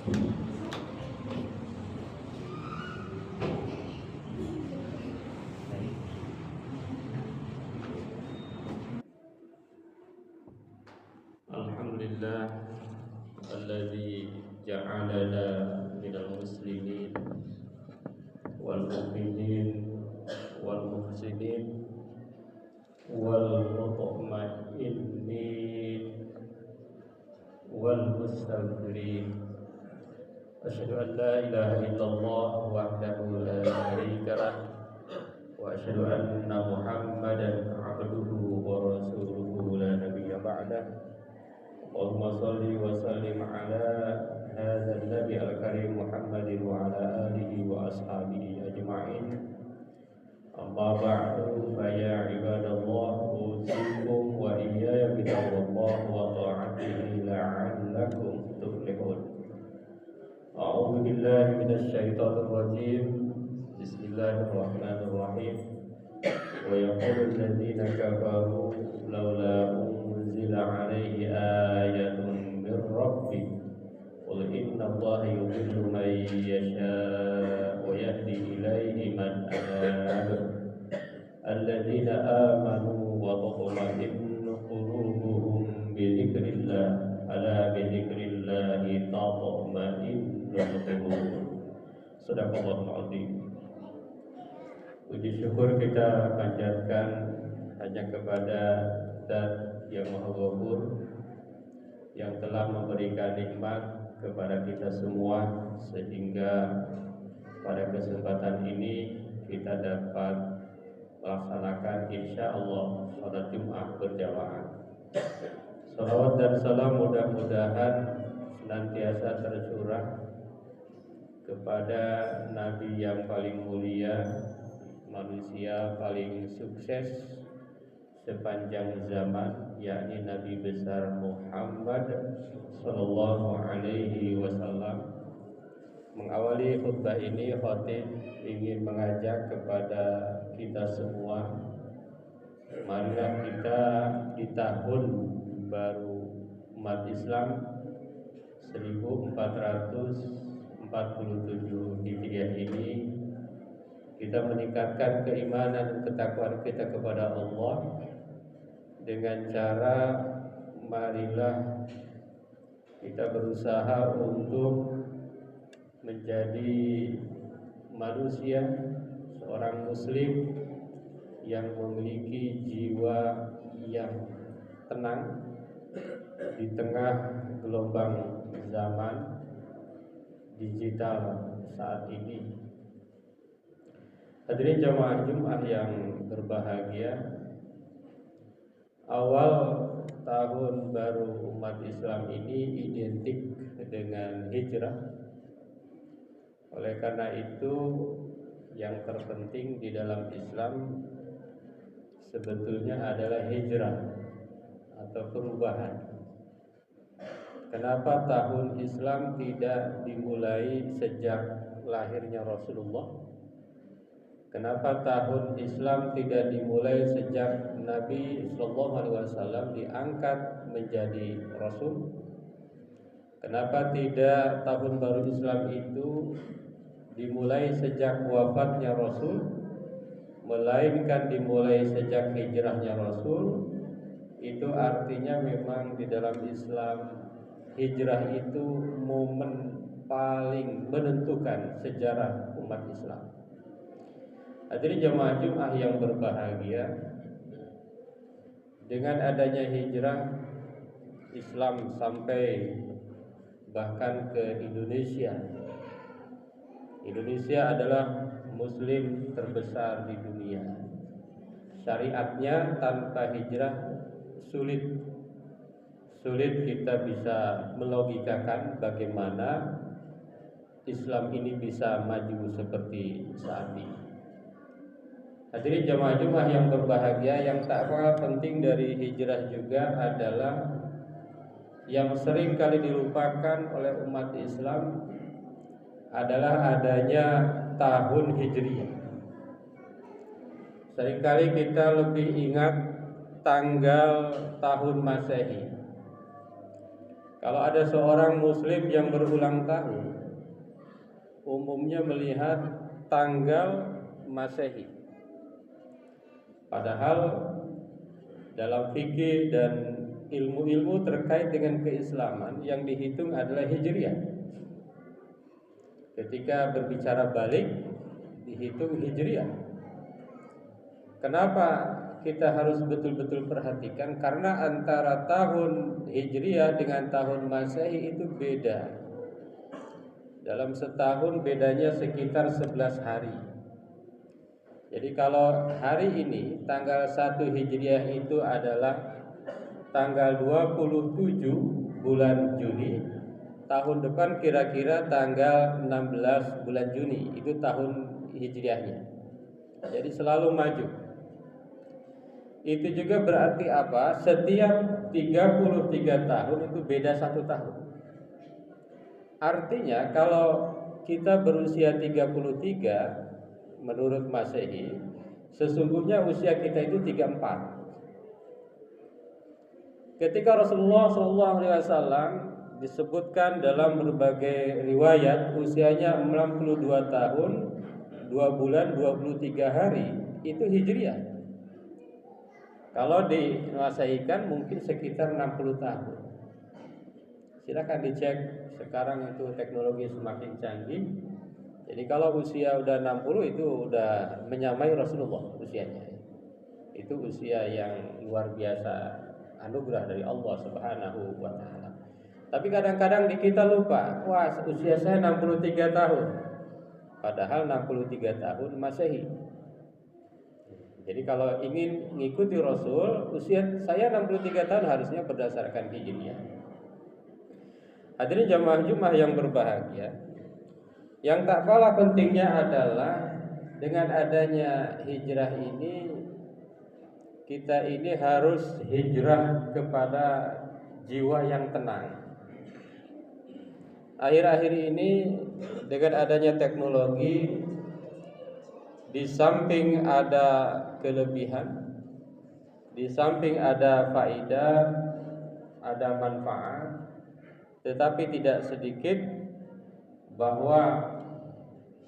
Alhamdulillah alladzi ja'alana minal muslimin wal mu'minin wal muhsinin wal mutma'innin wal mustaghfirin. Asyhadu an la ilaha illallah wahdahu la syarika lah wa asyhadu anna Muhammadan abduhu wa rasuluhu la nabiyya ba'dah. Allahumma salli wa sallim ala hadzal nabi al-karim Muhammadin wa ala alihi wa ashabihi ajma'in. Amma ba'du fa ya ibadallah usikum wa iyaya bitaqwallah wa ta'atihi la'allakum tuflihun. A'udzu billahi minasy syaithanir rajim. Bismillahirrahmanirrahim. Wa yaqulu alladziina kafaru laula unzila 'alaihi ayatun mir rabbih qul innallaha yudhillu man yashaa' wa yahdi ilaihi man anab alladziina aamanu wa tatma'innu qulubuhum bi dzikrillah ala bi dzikrillahi tatma'innul qulub. Shadaqallahul 'azim. Puji syukur kita panjatkan hanya kepada Zat yang Maha Ghafur yang telah memberikan nikmat kepada kita semua sehingga pada kesempatan ini kita dapat melaksanakan insyaallah salat Jumat berjamaah. Salawat dan salam mudah-mudahan senantiasa tercurah kepada Nabi yang paling mulia, manusia paling sukses sepanjang zaman, yakni Nabi besar Muhammad sallallahu alaihi wasallam. Mengawali khutbah ini, khatib ingin mengajak kepada kita semua, marilah kita di tahun baru umat Islam 1447 Hijriah ini kita meningkatkan keimanan dan ketakwaan kita kepada Allah dengan cara marilah kita berusaha untuk menjadi manusia, seorang muslim yang memiliki jiwa yang tenang di tengah gelombang zaman digital saat ini. Hadirin jamaah Jumat yang berbahagia, awal tahun baru umat Islam ini identik dengan hijrah. Oleh karena itu, yang terpenting di dalam Islam sebetulnya adalah hijrah atau perubahan. Kenapa tahun Islam tidak dimulai sejak lahirnya Rasulullah? Kenapa tahun Islam tidak dimulai sejak Nabi sallallahu alaihi wasallam diangkat menjadi rasul? Kenapa tidak tahun baru Islam itu dimulai sejak wafatnya Rasul, melainkan dimulai sejak hijrahnya Rasul? Itu artinya memang di dalam Islam hijrah itu momen paling menentukan sejarah umat Islam. Hadirin jamaah Jumat yang berbahagia, dengan adanya hijrah Islam sampai bahkan ke Indonesia. Indonesia adalah muslim terbesar di dunia. Syariatnya tanpa hijrah sulit kita bisa melogikakan bagaimana Islam ini bisa maju seperti saat ini. Hadirin jamaah Jumat yang berbahagia, yang tak kalah penting dari hijrah juga adalah yang sering kali dilupakan oleh umat Islam adalah adanya tahun Hijriah. Seringkali kita lebih ingat tanggal tahun Masehi. Kalau ada seorang muslim yang berulang tahun, umumnya melihat tanggal Masehi. Padahal dalam fikih dan ilmu-ilmu terkait dengan keislaman yang dihitung adalah Hijriah. Ketika berbicara balik, dihitung Hijriah. Kenapa kita harus betul-betul perhatikan? Karena antara tahun Hijriah dengan tahun Masehi itu beda. Dalam setahun bedanya sekitar 11 hari. Jadi kalau hari ini tanggal 1 Hijriah itu adalah tanggal 27 bulan Juni, tahun depan kira-kira tanggal 16 bulan Juni, itu tahun Hijriahnya. Jadi selalu maju. Itu juga berarti apa? Setiap 33 tahun itu beda 1 tahun. Artinya kalau kita berusia 33 menurut Masehi, sesungguhnya usia kita itu 34. Ketika Rasulullah SAW disebutkan dalam berbagai riwayat usianya 62 tahun 2 bulan 23 hari, itu Hijriah. Kalau dimasehikan mungkin sekitar 60 tahun. Silakan dicek, sekarang itu teknologi semakin canggih. Jadi kalau usia udah 60 itu udah menyamai Rasulullah usianya. Itu usia yang luar biasa, anugerah dari Allah Subhanahu wa taala. Tapi kadang-kadang di kita lupa, wah usia saya 63 tahun. Padahal 63 tahun Masehi. Jadi kalau ingin mengikuti Rasul, usia saya 63 tahun harusnya berdasarkan Hijriah. Hadirin jamaah Jumat yang berbahagia, yang tak kalah pentingnya adalah dengan adanya hijrah ini, kita ini harus hijrah kepada jiwa yang tenang. Akhir-akhir ini dengan adanya teknologi, di samping ada kelebihan, di samping ada faedah, ada manfaat, tetapi tidak sedikit bahwa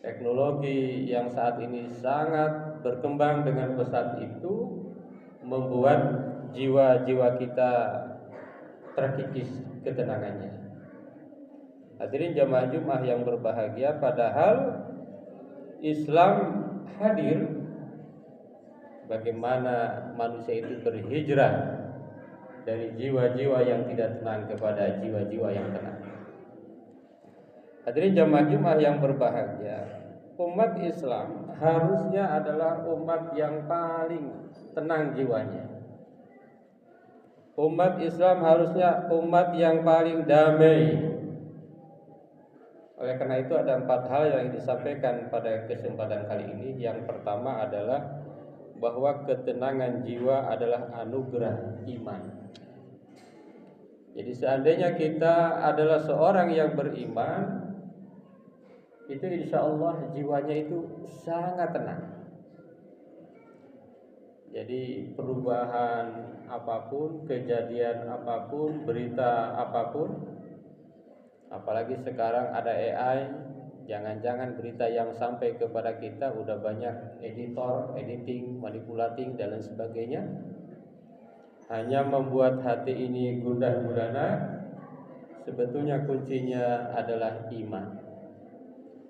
teknologi yang saat ini sangat berkembang dengan pesat itu membuat jiwa-jiwa kita terkikis ketenangannya. Hadirin jamaah Jumat yang berbahagia, padahal Islam hadir bagaimana manusia itu berhijrah dari jiwa-jiwa yang tidak tenang kepada jiwa-jiwa yang tenang. Hadirin jamaah Jumat yang berbahagia, umat Islam harusnya adalah umat yang paling tenang jiwanya. Umat Islam harusnya umat yang paling damai. Oleh karena itu ada 4 hal yang disampaikan pada kesempatan kali ini. Yang pertama adalah bahwa ketenangan jiwa adalah anugerah iman. Jadi seandainya kita adalah seorang yang beriman, itu insya Allah jiwanya itu sangat tenang. Jadi perubahan apapun, kejadian apapun, berita apapun, apalagi sekarang ada AI, jangan-jangan berita yang sampai kepada kita udah banyak editor, editing, manipulating dan lain sebagainya, hanya membuat hati ini gundah gulana. Sebetulnya kuncinya adalah iman.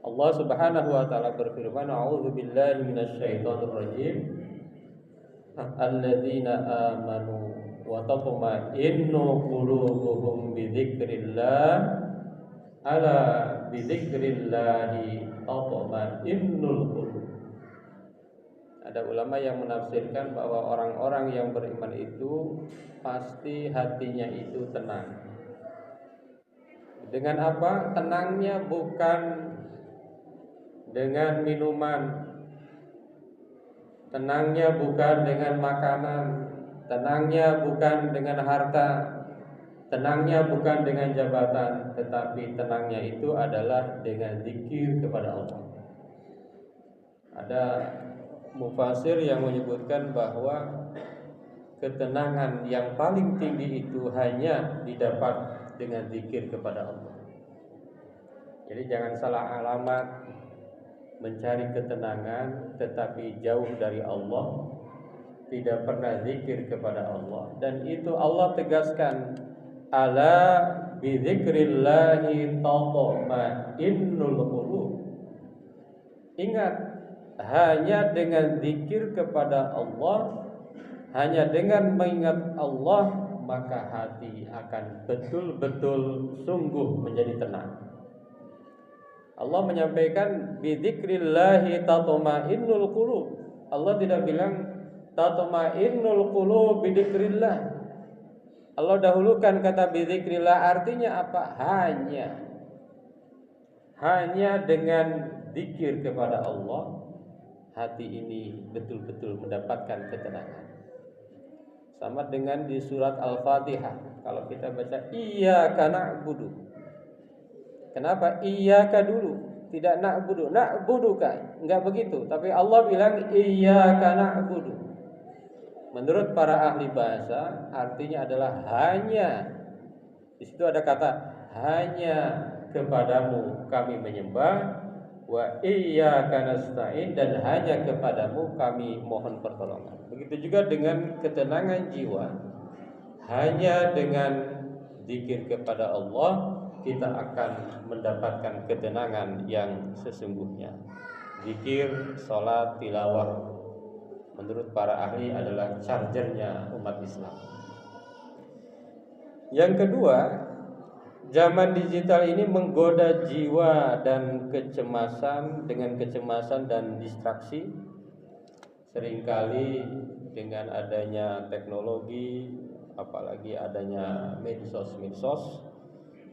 Allah Subhanahu wa taala berfirman, "A'udzubillahi minasyaitonir rajim. Alladzina amanu wa tatma'innu qulubuhum bidzikrillah. Ala bidzikrillahi tatma'innul qulub." Ada ulama yang menafsirkan bahwa orang-orang yang beriman itu pasti hatinya itu tenang. Dengan apa? Tenangnya bukan dengan minuman, tenangnya bukan dengan makanan, tenangnya bukan dengan harta, tenangnya bukan dengan jabatan, tetapi tenangnya itu adalah dengan zikir kepada Allah. Ada mufasir yang menyebutkan bahwa ketenangan yang paling tinggi itu hanya didapat dengan zikir kepada Allah. Jadi jangan salah alamat mencari ketenangan tetapi jauh dari Allah, tidak pernah zikir kepada Allah. Dan itu Allah tegaskan, ala bidzikrillahi tatma'innul qulub. Ingat, hanya dengan zikir kepada Allah, hanya dengan mengingat Allah, maka hati akan betul-betul sungguh menjadi tenang. Allah menyampaikan bidzikrillahi tatma'innul qulub. Allah tidak bilang tatma'innul qulub bidzikrillah. Allah dahulukan kata bidzikrillah, artinya apa? Hanya dengan zikir kepada Allah, hati ini betul-betul mendapatkan ketenangan. Sama dengan di surat Al-Fatihah, kalau kita baca iyyaka na'budu. Kenapa iyyaka dulu? Tidak na'budu. Na'budu kan? Enggak begitu. Tapi Allah bilang iyyaka na'budu. Menurut para ahli bahasa, artinya adalah hanya. Di situ ada kata hanya kepadamu kami menyembah, wa iyyaka nasta'in, dan hanya kepadamu kami mohon pertolongan. Begitu juga dengan ketenangan jiwa. Hanya dengan zikir kepada Allah kita akan mendapatkan ketenangan yang sesungguhnya. Zikir, salat, tilawah menurut para ahli adalah chargernya umat Islam. Yang kedua, zaman digital ini menggoda jiwa dan kecemasan, dengan kecemasan dan distraksi. Seringkali dengan adanya teknologi, apalagi adanya medsos,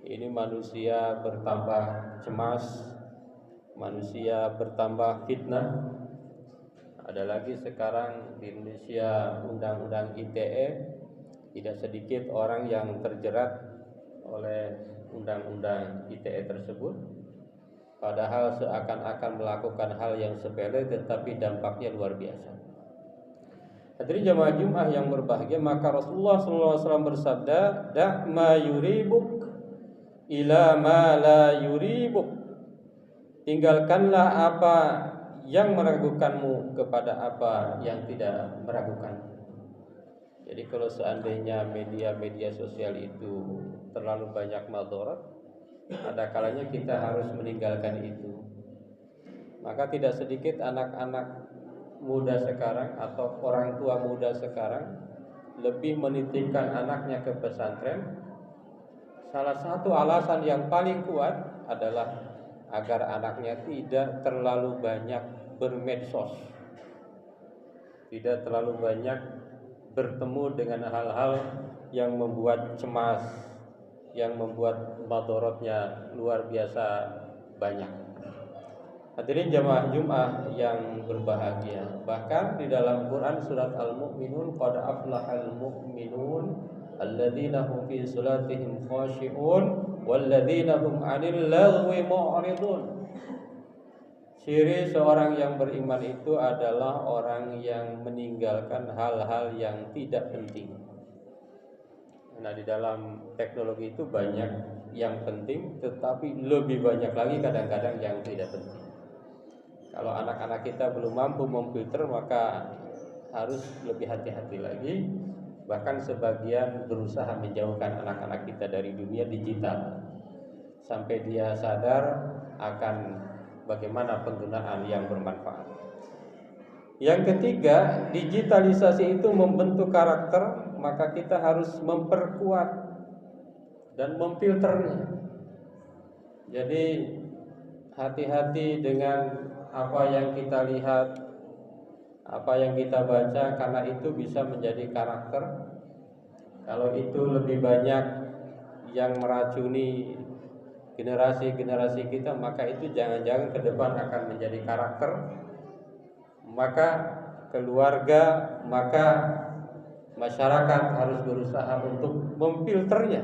ini manusia bertambah cemas, manusia bertambah fitnah. Ada lagi sekarang di Indonesia undang-undang ITE, tidak sedikit orang yang terjerat oleh undang-undang ITE tersebut, padahal seakan-akan melakukan hal yang sepele tetapi dampaknya luar biasa. Hadirin jamaah Jumat yang berbahagia, maka Rasulullah SAW bersabda, da' ma yuribuk ila ma la yuribuk. Tinggalkanlah apa yang meragukanmu kepada apa yang tidak meragukan. Jadi kalau seandainya media sosial itu terlalu banyak madarat, ada kalanya kita harus meninggalkan itu. Maka tidak sedikit anak-anak muda sekarang atau orang tua muda sekarang lebih menitipkan anaknya ke pesantren. Salah satu alasan yang paling kuat adalah agar anaknya tidak terlalu banyak bermedsos, tidak terlalu banyak bertemu dengan hal-hal yang membuat cemas, yang membuat madorotnya luar biasa banyak. Hadirin jamaah Jumat yang berbahagia, bahkan di dalam Quran surat Al-Mu'minun, qad aflahal mu'minun alladzina hum fi salatihim khashi'un walladzina hum 'anil lagwi mu'ridun. Ciri seorang yang beriman itu adalah orang yang meninggalkan hal-hal yang tidak penting. Nah, di dalam teknologi itu banyak yang penting, tetapi lebih banyak lagi kadang-kadang yang tidak penting. Kalau anak-anak kita belum mampu memfilter, maka harus lebih hati-hati lagi. Bahkan sebagian berusaha menjauhkan anak-anak kita dari dunia digital, sampai dia sadar akan bagaimana penggunaan yang bermanfaat. Yang ketiga, digitalisasi itu membentuk karakter, maka kita harus memperkuat dan memfilternya. Jadi hati-hati dengan apa yang kita lihat, apa yang kita baca, karena itu bisa menjadi karakter. Kalau itu lebih banyak yang meracuni generasi-generasi kita, maka itu jangan-jangan ke depan akan menjadi karakter. Maka keluarga, maka masyarakat harus berusaha untuk memfilternya.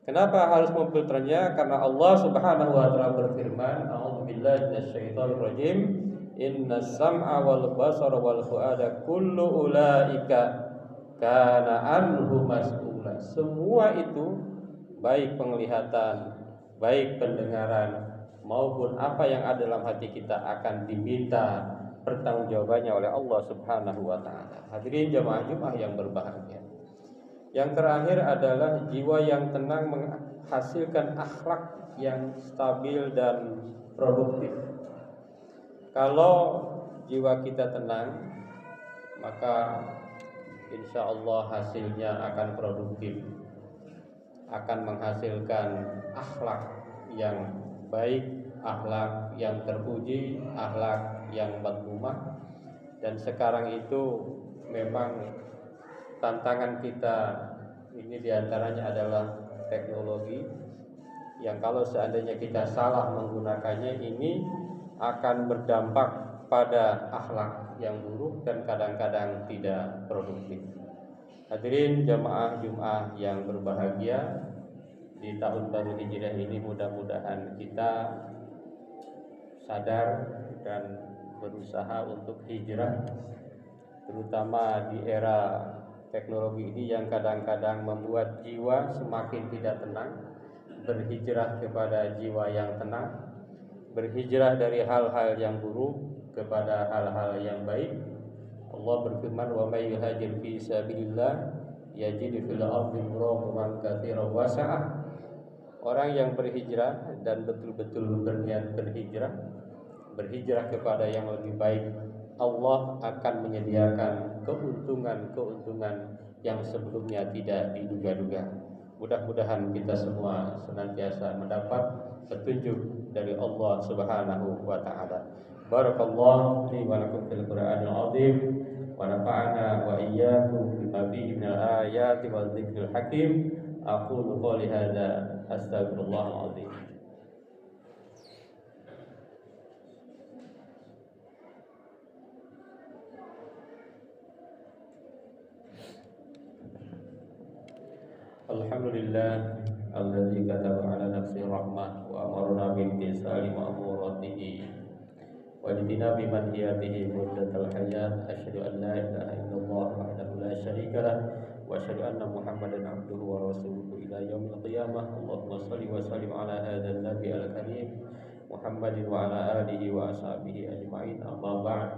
Kenapa harus memfilternya? Karena Allah Subhanahu wa taala berfirman, a'udzubillahi minasyaitonir rajim, innas sam'a wal basara wal fuada kullu ulaika kana anhu mas'ula. Semua itu baik penglihatan, baik pendengaran, maupun apa yang ada dalam hati kita akan diminta pertanggungjawabannya oleh Allah Subhanahu wa taala. Hadirin jamaah Jumat yang berbahagia. Yang terakhir adalah jiwa yang tenang menghasilkan akhlak yang stabil dan produktif. Kalau jiwa kita tenang, maka insya Allah hasilnya akan produktif, akan menghasilkan akhlak yang baik, akhlak yang terpuji, akhlak yang madmumah. Dan sekarang itu memang tantangan kita ini diantaranya adalah teknologi yang kalau seandainya kita salah menggunakannya ini akan berdampak pada akhlak yang buruk dan kadang-kadang tidak produktif. Hadirin jamaah Jumat yang berbahagia, di tahun baru Hijriah ini mudah-mudahan kita sadar dan berusaha untuk hijrah, terutama di era teknologi ini yang kadang-kadang membuat jiwa semakin tidak tenang. Berhijrah kepada jiwa yang tenang, berhijrah dari hal-hal yang buruk kepada hal-hal yang baik. Allah berfirman, wa may yuhajir fi sabilillah yajid fil ardi muraghman katsiran wasa'ah. Orang yang berhijrah dan betul-betul berniat berhijrah kepada yang lebih baik, Allah akan menyediakan keuntungan-keuntungan yang sebelumnya tidak diduga-duga. Mudah-mudahan kita semua senantiasa mendapat petunjuk dari Allah Subhanahu wa taala. Barakallahu li wa lakum fil Qur'anil azim wa nafa'ana wa iyyakum bima fihi minal ayati wal dzikril hakim. Aqulu qouli hadza astaghfirullahal azim. Alhamdulillah alladzi kataba ala nafsi rahmah wa amarna bil tisali ma'muratihi wa jitinabi manhiyatihi muddatal hayat. Asyhadu an la ilaha illallah wahdahu la syarika lah wa asyhadu anna Muhammadan abduhu wa rasuluhu ila yaumil qiyamah. Allahumma shalli wa sallim ala hadzal nabi al karim Muhammadin wa ala alihi wa ashabihi ajma'in. Amma ba'd.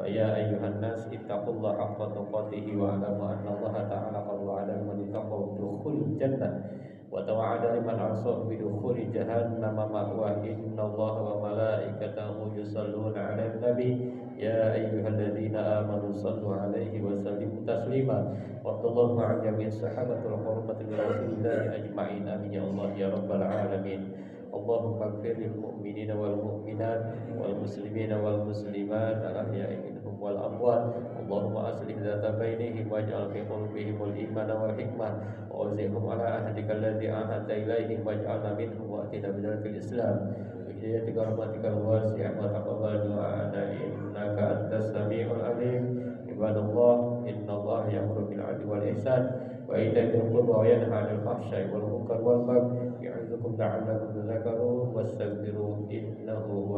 Ya ayyuhan nas ittaqullaha haqqa tuqatih wa alamu anna Allah ta'ala qad wa'ada man ittaqahu bidukhulil jannah wa tawa'ada liman 'asahu bidukhuli jahannam ma'wa. Innallaha wa malaikatahu yusalluna 'alan nabi ya ayyuhalladzina amanu sallu 'alaihi wa sallimu taslima. Wa sallallahu 'ala jami'is sahabatil hurmatil rasulillahi ajma'in. Amin ya Allah ya rabbal alamin. Allahumma ighfir lil mu'minina wal mu'minat wal muslimina wal muslimat al ahya'i minhum wal amwat. Allahumma aslih dzata bainihim waj'al fi qulubihimul iman wal hikmah wa awzi'hum ala ahdika alladzi ahadta ilaihim waj'alna minhum wa atina bidzal islam bihidayatika rahmatikal wasi'ah wa taqabbal du'ana innaka antas samiul alim. Ibadallah, innallaha ya'muru bil 'adli wal ihsan wa ita'i dzil qurba wa yanha 'anil fahsya'i wal munkar wal baghi ya'idukum la'allakum tadhakkarun wastaghfiru innahu